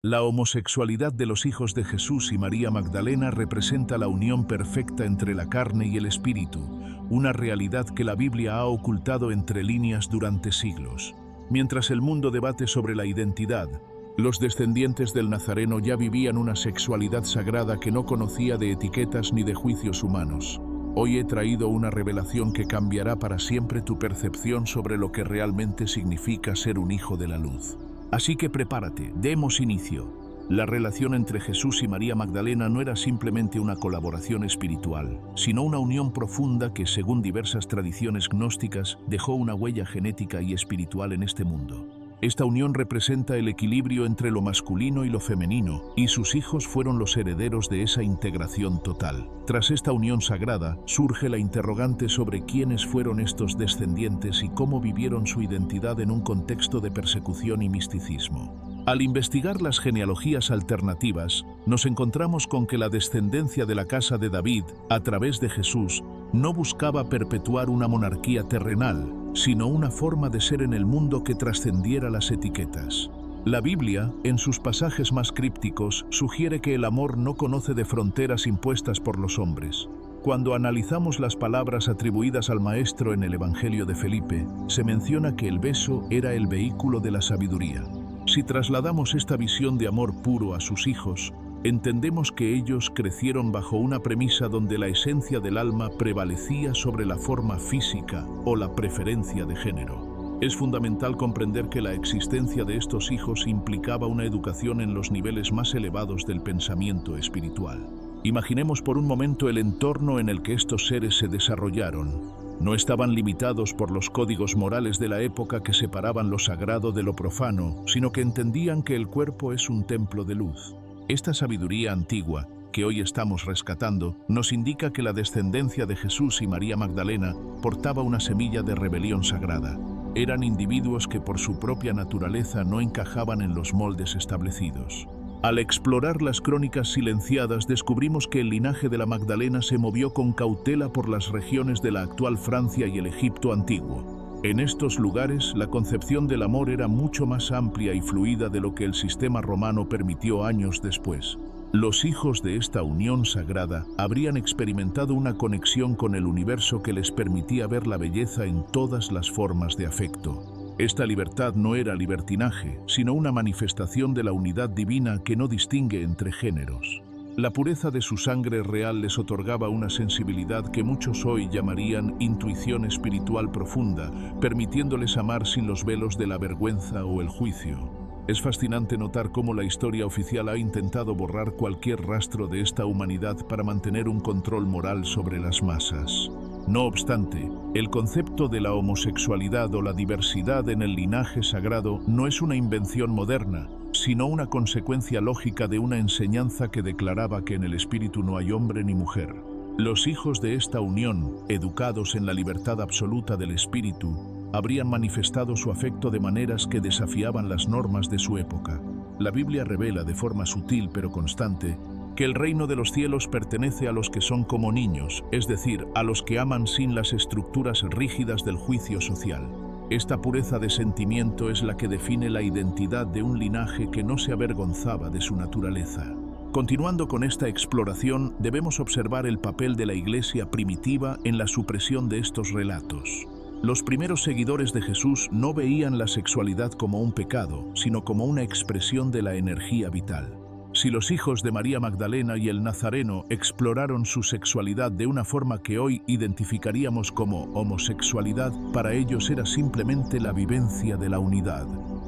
La homosexualidad de los hijos de Jesús y María Magdalena representa la unión perfecta entre la carne y el espíritu, una realidad que la Biblia ha ocultado entre líneas durante siglos. Mientras el mundo debate sobre la identidad, los descendientes del Nazareno ya vivían una sexualidad sagrada que no conocía de etiquetas ni de juicios humanos. Hoy he traído una revelación que cambiará para siempre tu percepción sobre lo que realmente significa ser un hijo de la luz. Así que prepárate, demos inicio. La relación entre Jesús y María Magdalena no era simplemente una colaboración espiritual, sino una unión profunda que, según diversas tradiciones gnósticas, dejó una huella genética y espiritual en este mundo. Esta unión representa el equilibrio entre lo masculino y lo femenino, y sus hijos fueron los herederos de esa integración total. Tras esta unión sagrada, surge la interrogante sobre quiénes fueron estos descendientes y cómo vivieron su identidad en un contexto de persecución y misticismo. Al investigar las genealogías alternativas, nos encontramos con que la descendencia de la casa de David, a través de Jesús, no buscaba perpetuar una monarquía terrenal, sino una forma de ser en el mundo que trascendiera las etiquetas. La Biblia, en sus pasajes más crípticos, sugiere que el amor no conoce de fronteras impuestas por los hombres. Cuando analizamos las palabras atribuidas al Maestro en el Evangelio de Felipe, se menciona que el beso era el vehículo de la sabiduría. Si trasladamos esta visión de amor puro a sus hijos, entendemos que ellos crecieron bajo una premisa donde la esencia del alma prevalecía sobre la forma física o la preferencia de género. Es fundamental comprender que la existencia de estos hijos implicaba una educación en los niveles más elevados del pensamiento espiritual. Imaginemos por un momento el entorno en el que estos seres se desarrollaron. No estaban limitados por los códigos morales de la época que separaban lo sagrado de lo profano, sino que entendían que el cuerpo es un templo de luz. Esta sabiduría antigua, que hoy estamos rescatando, nos indica que la descendencia de Jesús y María Magdalena portaba una semilla de rebelión sagrada. Eran individuos que por su propia naturaleza no encajaban en los moldes establecidos. Al explorar las crónicas silenciadas, descubrimos que el linaje de la Magdalena se movió con cautela por las regiones de la actual Francia y el Egipto antiguo. En estos lugares, la concepción del amor era mucho más amplia y fluida de lo que el sistema romano permitió años después. Los hijos de esta unión sagrada habrían experimentado una conexión con el universo que les permitía ver la belleza en todas las formas de afecto. Esta libertad no era libertinaje, sino una manifestación de la unidad divina que no distingue entre géneros. La pureza de su sangre real les otorgaba una sensibilidad que muchos hoy llamarían intuición espiritual profunda, permitiéndoles amar sin los velos de la vergüenza o el juicio. Es fascinante notar cómo la historia oficial ha intentado borrar cualquier rastro de esta humanidad para mantener un control moral sobre las masas. No obstante, el concepto de la homosexualidad o la diversidad en el linaje sagrado no es una invención moderna, sino una consecuencia lógica de una enseñanza que declaraba que en el espíritu no hay hombre ni mujer. Los hijos de esta unión, educados en la libertad absoluta del espíritu, habrían manifestado su afecto de maneras que desafiaban las normas de su época. La Biblia revela de forma sutil pero constante que el reino de los cielos pertenece a los que son como niños, es decir, a los que aman sin las estructuras rígidas del juicio social. Esta pureza de sentimiento es la que define la identidad de un linaje que no se avergonzaba de su naturaleza. Continuando con esta exploración, debemos observar el papel de la Iglesia primitiva en la supresión de estos relatos. Los primeros seguidores de Jesús no veían la sexualidad como un pecado, sino como una expresión de la energía vital. Si los hijos de María Magdalena y el Nazareno exploraron su sexualidad de una forma que hoy identificaríamos como homosexualidad, para ellos era simplemente la vivencia de la unidad.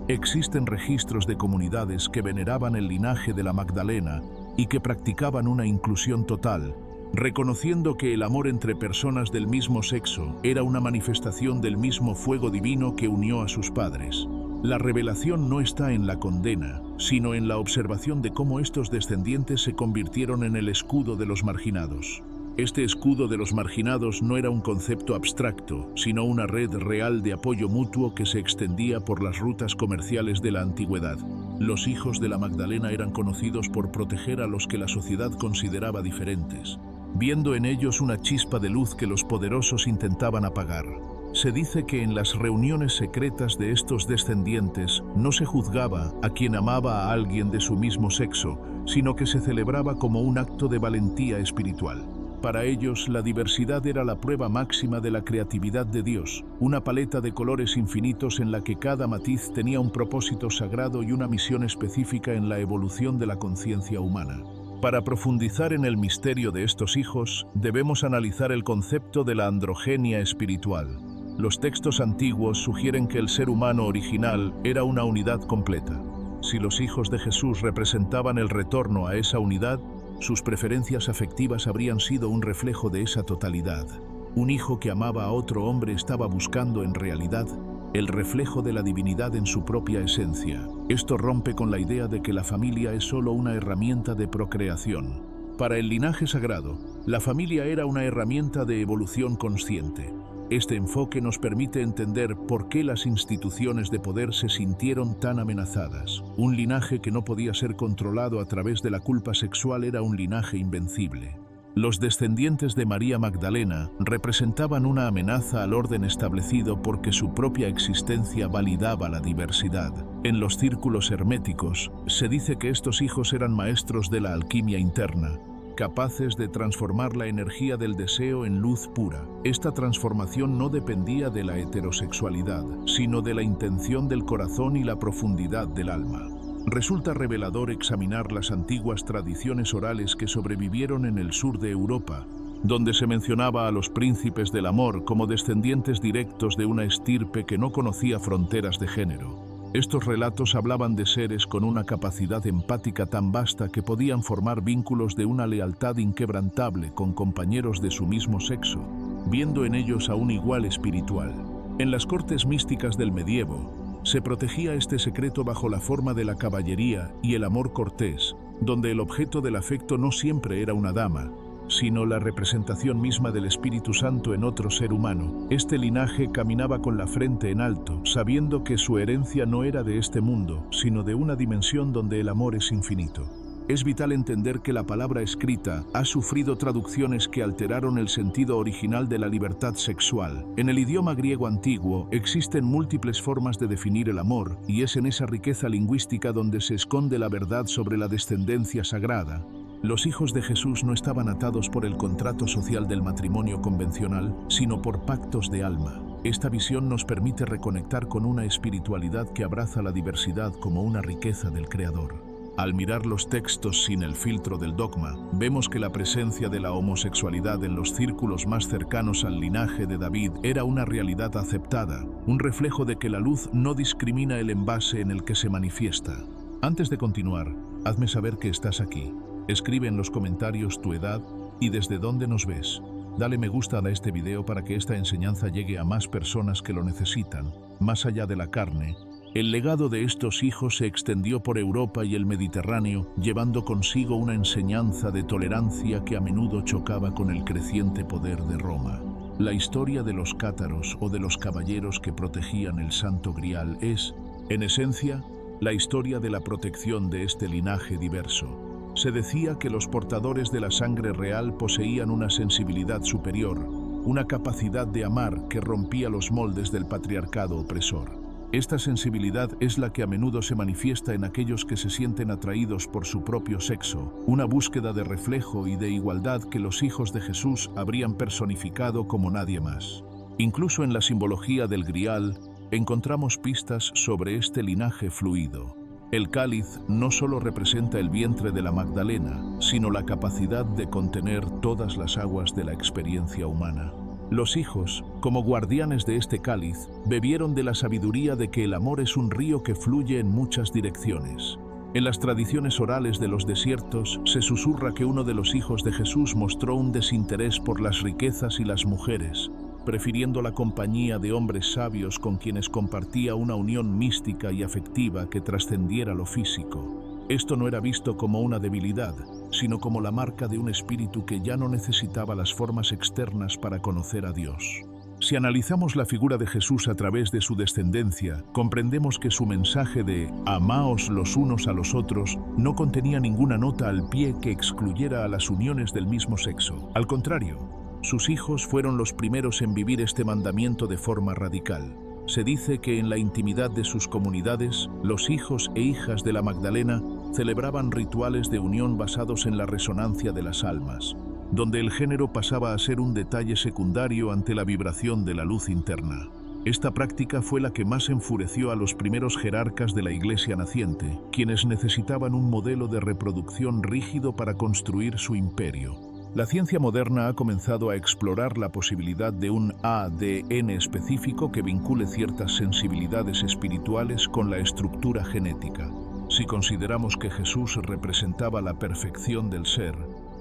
Existen registros de comunidades que veneraban el linaje de la Magdalena y que practicaban una inclusión total, reconociendo que el amor entre personas del mismo sexo era una manifestación del mismo fuego divino que unió a sus padres. La revelación no está en la condena, sino en la observación de cómo estos descendientes se convirtieron en el escudo de los marginados. Este escudo de los marginados no era un concepto abstracto, sino una red real de apoyo mutuo que se extendía por las rutas comerciales de la antigüedad. Los hijos de la Magdalena eran conocidos por proteger a los que la sociedad consideraba diferentes, viendo en ellos una chispa de luz que los poderosos intentaban apagar. Se dice que en las reuniones secretas de estos descendientes no se juzgaba a quien amaba a alguien de su mismo sexo, sino que se celebraba como un acto de valentía espiritual. Para ellos, la diversidad era la prueba máxima de la creatividad de Dios, una paleta de colores infinitos en la que cada matiz tenía un propósito sagrado y una misión específica en la evolución de la conciencia humana. Para profundizar en el misterio de estos hijos, debemos analizar el concepto de la androgenia espiritual. Los textos antiguos sugieren que el ser humano original era una unidad completa. Si los hijos de Jesús representaban el retorno a esa unidad, sus preferencias afectivas habrían sido un reflejo de esa totalidad. Un hijo que amaba a otro hombre estaba buscando, en realidad, el reflejo de la divinidad en su propia esencia. Esto rompe con la idea de que la familia es solo una herramienta de procreación. Para el linaje sagrado, la familia era una herramienta de evolución consciente. Este enfoque nos permite entender por qué las instituciones de poder se sintieron tan amenazadas. Un linaje que no podía ser controlado a través de la culpa sexual era un linaje invencible. Los descendientes de María Magdalena representaban una amenaza al orden establecido porque su propia existencia validaba la diversidad. En los círculos herméticos, se dice que estos hijos eran maestros de la alquimia interna, capaces de transformar la energía del deseo en luz pura. Esta transformación no dependía de la heterosexualidad, sino de la intención del corazón y la profundidad del alma. Resulta revelador examinar las antiguas tradiciones orales que sobrevivieron en el sur de Europa, donde se mencionaba a los príncipes del amor como descendientes directos de una estirpe que no conocía fronteras de género. Estos relatos hablaban de seres con una capacidad empática tan vasta que podían formar vínculos de una lealtad inquebrantable con compañeros de su mismo sexo, viendo en ellos a un igual espiritual. En las cortes místicas del medievo, se protegía este secreto bajo la forma de la caballería y el amor cortés, donde el objeto del afecto no siempre era una dama, sino la representación misma del Espíritu Santo en otro ser humano. Este linaje caminaba con la frente en alto, sabiendo que su herencia no era de este mundo, sino de una dimensión donde el amor es infinito. Es vital entender que la palabra escrita ha sufrido traducciones que alteraron el sentido original de la libertad sexual. En el idioma griego antiguo existen múltiples formas de definir el amor, y es en esa riqueza lingüística donde se esconde la verdad sobre la descendencia sagrada. Los hijos de Jesús no estaban atados por el contrato social del matrimonio convencional, sino por pactos de alma. Esta visión nos permite reconectar con una espiritualidad que abraza la diversidad como una riqueza del Creador. Al mirar los textos sin el filtro del dogma, vemos que la presencia de la homosexualidad en los círculos más cercanos al linaje de David era una realidad aceptada, un reflejo de que la luz no discrimina el envase en el que se manifiesta. Antes de continuar, hazme saber que estás aquí. Escribe en los comentarios tu edad y desde dónde nos ves. Dale me gusta a este video para que esta enseñanza llegue a más personas que lo necesitan. Más allá de la carne, el legado de estos hijos se extendió por Europa y el Mediterráneo, llevando consigo una enseñanza de tolerancia que a menudo chocaba con el creciente poder de Roma. La historia de los cátaros o de los caballeros que protegían el Santo Grial es, en esencia, la historia de la protección de este linaje diverso. Se decía que los portadores de la sangre real poseían una sensibilidad superior, una capacidad de amar que rompía los moldes del patriarcado opresor. Esta sensibilidad es la que a menudo se manifiesta en aquellos que se sienten atraídos por su propio sexo, una búsqueda de reflejo y de igualdad que los hijos de Jesús habrían personificado como nadie más. Incluso en la simbología del grial, encontramos pistas sobre este linaje fluido. El cáliz no solo representa el vientre de la Magdalena, sino la capacidad de contener todas las aguas de la experiencia humana. Los hijos, como guardianes de este cáliz, bebieron de la sabiduría de que el amor es un río que fluye en muchas direcciones. En las tradiciones orales de los desiertos se susurra que uno de los hijos de Jesús mostró un desinterés por las riquezas y las mujeres, prefiriendo la compañía de hombres sabios con quienes compartía una unión mística y afectiva que trascendiera lo físico. Esto no era visto como una debilidad, sino como la marca de un espíritu que ya no necesitaba las formas externas para conocer a Dios. Si analizamos la figura de Jesús a través de su descendencia, comprendemos que su mensaje de «amaos los unos a los otros» no contenía ninguna nota al pie que excluyera a las uniones del mismo sexo. Al contrario, Sus hijos fueron los primeros en vivir este mandamiento de forma radical. Se dice que en la intimidad de sus comunidades, los hijos e hijas de la Magdalena celebraban rituales de unión basados en la resonancia de las almas, donde el género pasaba a ser un detalle secundario ante la vibración de la luz interna. Esta práctica fue la que más enfureció a los primeros jerarcas de la Iglesia naciente, quienes necesitaban un modelo de reproducción rígido para construir su imperio. La ciencia moderna ha comenzado a explorar la posibilidad de un ADN específico que vincule ciertas sensibilidades espirituales con la estructura genética. Si consideramos que Jesús representaba la perfección del ser,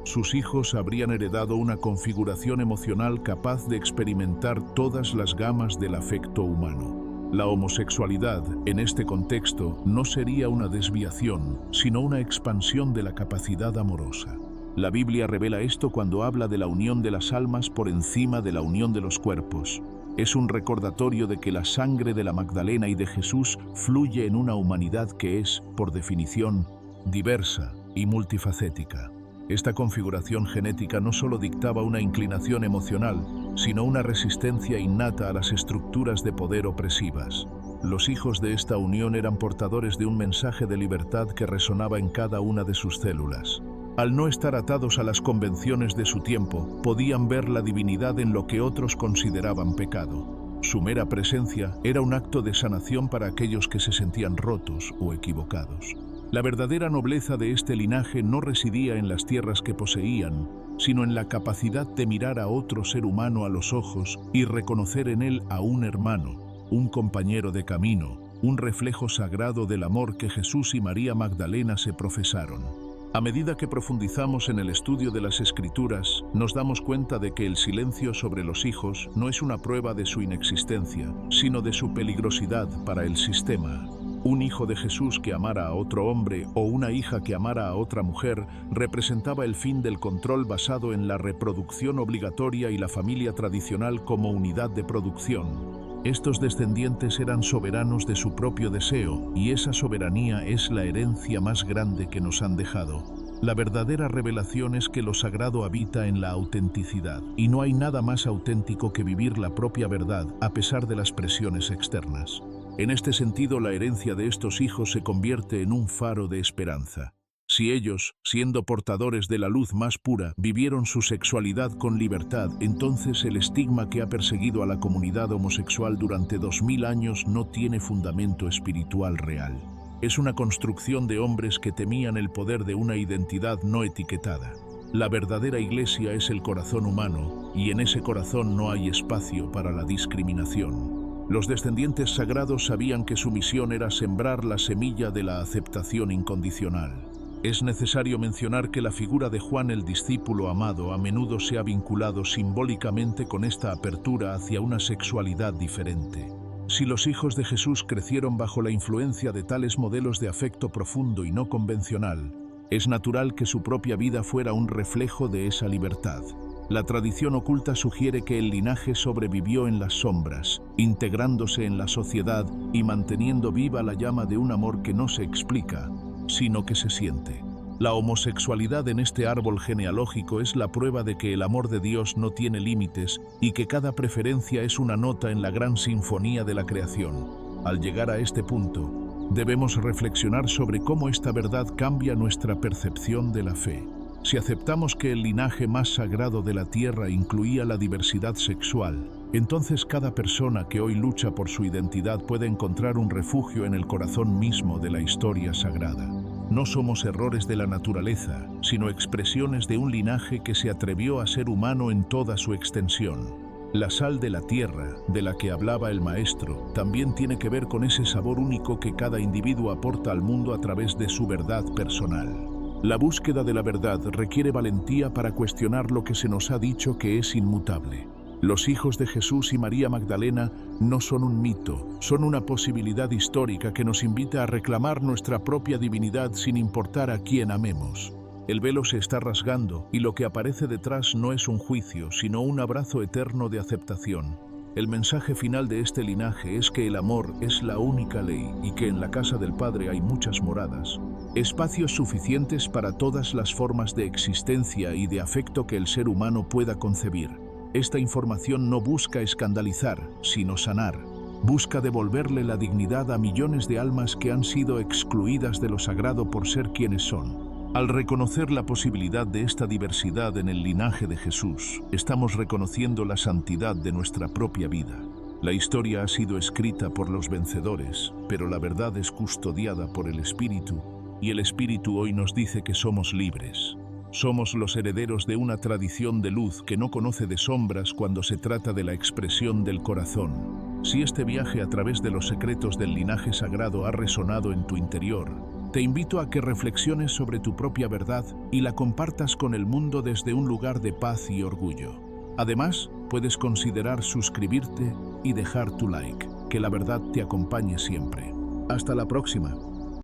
sus hijos habrían heredado una configuración emocional capaz de experimentar todas las gamas del afecto humano. La homosexualidad, en este contexto, no sería una desviación, sino una expansión de la capacidad amorosa. La Biblia revela esto cuando habla de la unión de las almas por encima de la unión de los cuerpos. Es un recordatorio de que la sangre de la Magdalena y de Jesús fluye en una humanidad que es, por definición, diversa y multifacética. Esta configuración genética no solo dictaba una inclinación emocional, sino una resistencia innata a las estructuras de poder opresivas. Los hijos de esta unión eran portadores de un mensaje de libertad que resonaba en cada una de sus células. Al no estar atados a las convenciones de su tiempo, podían ver la divinidad en lo que otros consideraban pecado. Su mera presencia era un acto de sanación para aquellos que se sentían rotos o equivocados. La verdadera nobleza de este linaje no residía en las tierras que poseían, sino en la capacidad de mirar a otro ser humano a los ojos y reconocer en él a un hermano, un compañero de camino, un reflejo sagrado del amor que Jesús y María Magdalena se profesaron. A medida que profundizamos en el estudio de las Escrituras, nos damos cuenta de que el silencio sobre los hijos no es una prueba de su inexistencia, sino de su peligrosidad para el sistema. Un hijo de Jesús que amara a otro hombre o una hija que amara a otra mujer representaba el fin del control basado en la reproducción obligatoria y la familia tradicional como unidad de producción. Estos descendientes eran soberanos de su propio deseo, y esa soberanía es la herencia más grande que nos han dejado. La verdadera revelación es que lo sagrado habita en la autenticidad, y no hay nada más auténtico que vivir la propia verdad a pesar de las presiones externas. En este sentido, la herencia de estos hijos se convierte en un faro de esperanza. Si ellos, siendo portadores de la luz más pura, vivieron su sexualidad con libertad, entonces el estigma que ha perseguido a la comunidad homosexual durante 2000 años no tiene fundamento espiritual real. Es una construcción de hombres que temían el poder de una identidad no etiquetada. La verdadera iglesia es el corazón humano, y en ese corazón no hay espacio para la discriminación. Los descendientes sagrados sabían que su misión era sembrar la semilla de la aceptación incondicional. Es necesario mencionar que la figura de Juan el discípulo amado a menudo se ha vinculado simbólicamente con esta apertura hacia una sexualidad diferente. Si los hijos de Jesús crecieron bajo la influencia de tales modelos de afecto profundo y no convencional, es natural que su propia vida fuera un reflejo de esa libertad. La tradición oculta sugiere que el linaje sobrevivió en las sombras, integrándose en la sociedad y manteniendo viva la llama de un amor que no se explica, sino que se siente. La homosexualidad en este árbol genealógico es la prueba de que el amor de Dios no tiene límites y que cada preferencia es una nota en la gran sinfonía de la creación. Al llegar a este punto, debemos reflexionar sobre cómo esta verdad cambia nuestra percepción de la fe. Si aceptamos que el linaje más sagrado de la tierra incluía la diversidad sexual, entonces cada persona que hoy lucha por su identidad puede encontrar un refugio en el corazón mismo de la historia sagrada. No somos errores de la naturaleza, sino expresiones de un linaje que se atrevió a ser humano en toda su extensión. La sal de la tierra, de la que hablaba el maestro, también tiene que ver con ese sabor único que cada individuo aporta al mundo a través de su verdad personal. La búsqueda de la verdad requiere valentía para cuestionar lo que se nos ha dicho que es inmutable. Los hijos de Jesús y María Magdalena no son un mito, son una posibilidad histórica que nos invita a reclamar nuestra propia divinidad sin importar a quién amemos. El velo se está rasgando y lo que aparece detrás no es un juicio, sino un abrazo eterno de aceptación. El mensaje final de este linaje es que el amor es la única ley y que en la casa del Padre hay muchas moradas, espacios suficientes para todas las formas de existencia y de afecto que el ser humano pueda concebir. Esta información no busca escandalizar, sino sanar. Busca devolverle la dignidad a millones de almas que han sido excluidas de lo sagrado por ser quienes son. Al reconocer la posibilidad de esta diversidad en el linaje de Jesús, estamos reconociendo la santidad de nuestra propia vida. La historia ha sido escrita por los vencedores, pero la verdad es custodiada por el Espíritu, y el Espíritu hoy nos dice que somos libres. Somos los herederos de una tradición de luz que no conoce de sombras cuando se trata de la expresión del corazón. Si este viaje a través de los secretos del linaje sagrado ha resonado en tu interior, te invito a que reflexiones sobre tu propia verdad y la compartas con el mundo desde un lugar de paz y orgullo. Además, puedes considerar suscribirte y dejar tu like. Que la verdad te acompañe siempre. Hasta la próxima.